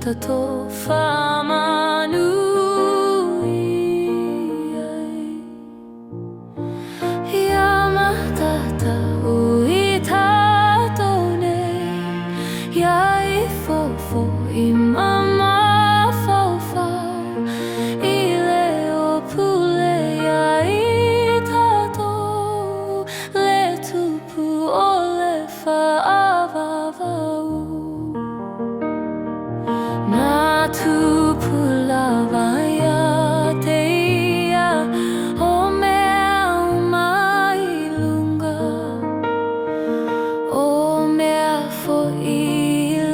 tatou whamanui ia matata ui tatou nei ia I fofo I mama whawhau I leo pule ia I tatou le tupu o le whaavavau na tupu lava ia te ia o mea mai lunga o mea fo I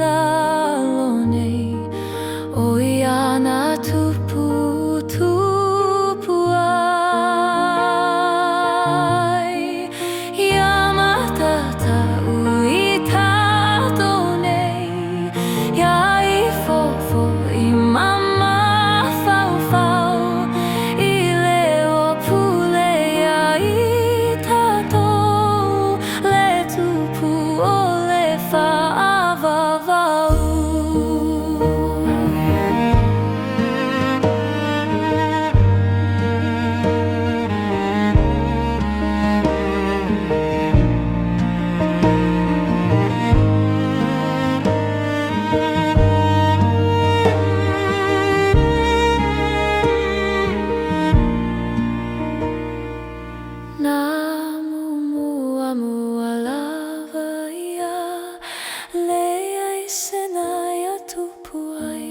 lalo nei o ia na tupu tupu ai ia matata ui tatou nei ia I fofo I mama whawhau I leo pule ia I tatou le tupu o le whaavavau na mua lava ia le ai sena ia tupu ai